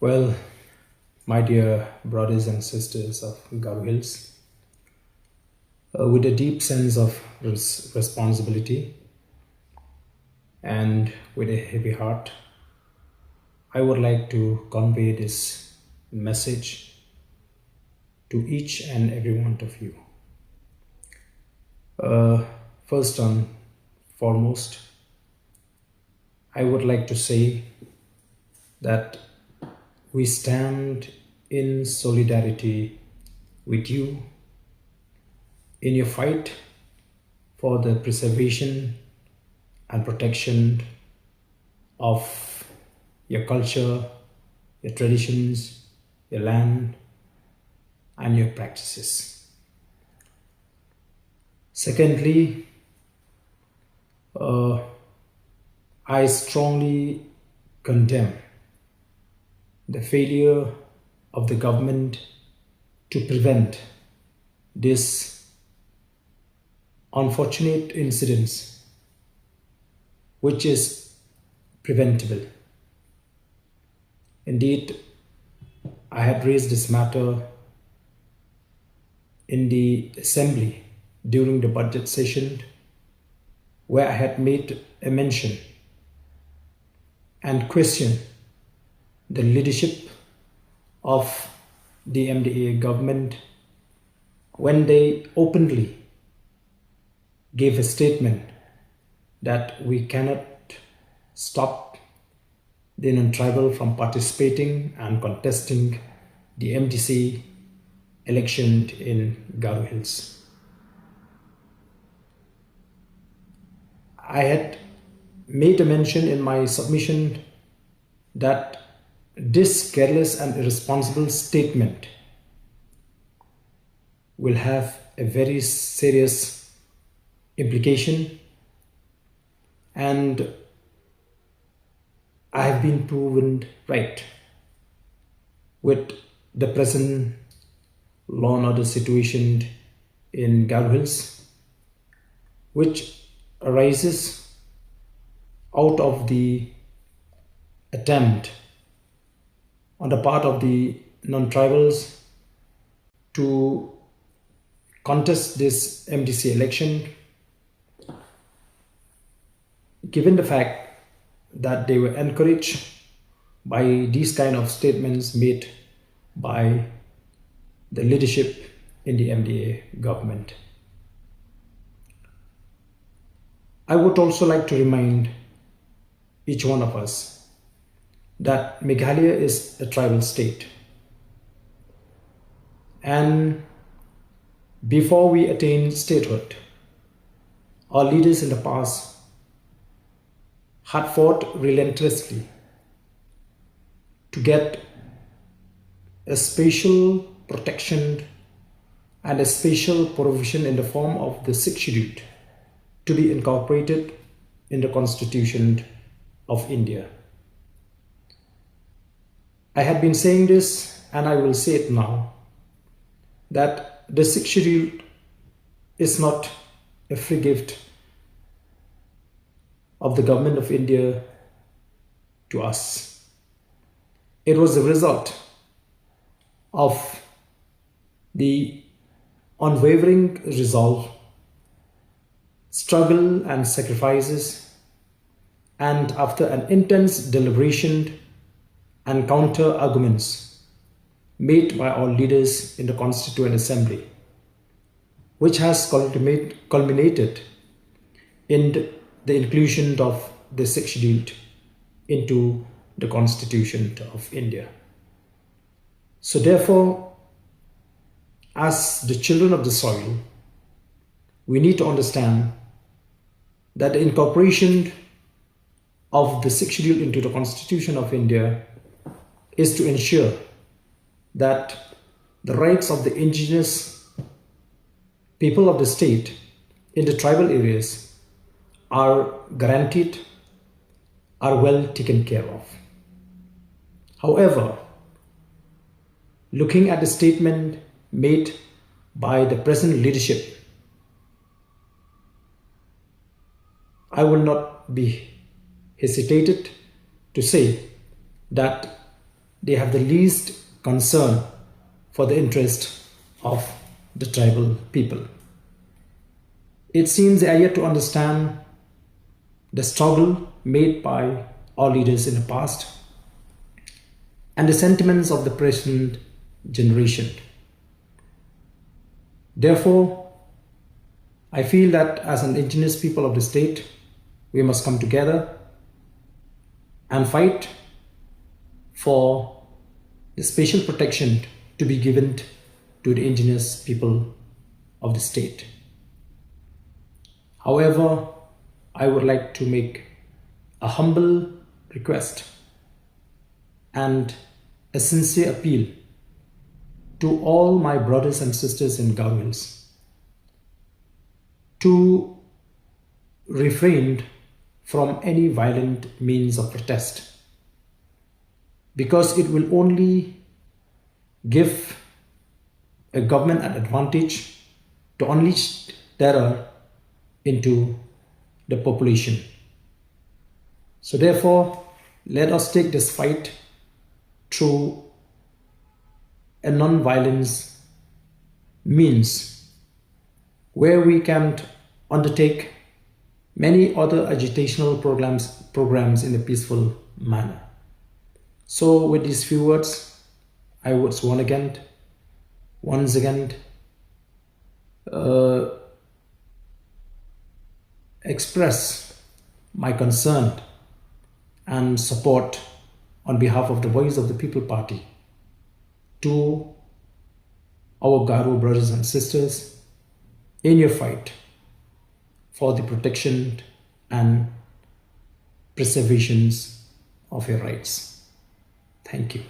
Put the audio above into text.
Well, my dear brothers and sisters of Garo Hills, with a deep sense of responsibility and with a heavy heart, I would like to convey this message to each and every one of you. First and foremost, I would like to say that we stand in solidarity with you in your fight for the preservation and protection of your culture, your traditions, your land, and your practices. Secondly, I strongly condemn the failure of the government to prevent these unfortunate incidents, which is preventable. Indeed, I had raised this matter in the assembly during the budget session, where I had made a mention and questioned the leadership of the MDA government when they openly gave a statement that we cannot stop the non-tribal from participating and contesting the MDC election in Garo Hills. I had made a mention in my submission that this careless and irresponsible statement will have a very serious implication, and I have been proven right with the present law and order situation in Garo Hills, which arises out of the attempt on the part of the non-tribals to contest this MDC election, given the fact that they were encouraged by these kind of statements made by the leadership in the MDA government. I would also like to remind each one of us that Meghalaya is a tribal state, and before we attain statehood, our leaders in the past had fought relentlessly to get a special protection and a special provision in the form of the 6th schedule to be incorporated in the Constitution of India. I had been saying this, and I will say it now, that the 6th schedule is not a free gift of the government of India to us. It was the result of the unwavering resolve, struggle and sacrifices, and after an intense deliberation and counter arguments made by our leaders in the Constituent Assembly, which has culminated in the inclusion of the 6th schedule into the Constitution of India. So therefore, as the children of the soil, we need to understand that the incorporation of the 6th schedule into the Constitution of India is to ensure that the rights of the indigenous people of the state in the tribal areas are guaranteed, are well taken care of. However, looking at the statement made by the present leadership, I will not be hesitated to say that they have the least concern for the interest of the tribal people. It seems they are yet to understand the struggle made by our leaders in the past and the sentiments of the present generation. Therefore, I feel that as an indigenous people of the state, we must come together and fight for the special protection to be given to the indigenous people of the state. However, I would like to make a humble request and a sincere appeal to all my brothers and sisters in Garo Hills to refrain from any violent means of protest, because it will only give a government an advantage to unleash terror into the population. So therefore, let us take this fight through a non-violence means where we can undertake many other agitational programs in a peaceful manner. So with these few words, I would once again express my concern and support on behalf of the Voice of the People Party to our Garo brothers and sisters in your fight for the protection and preservations of your rights. Thank you.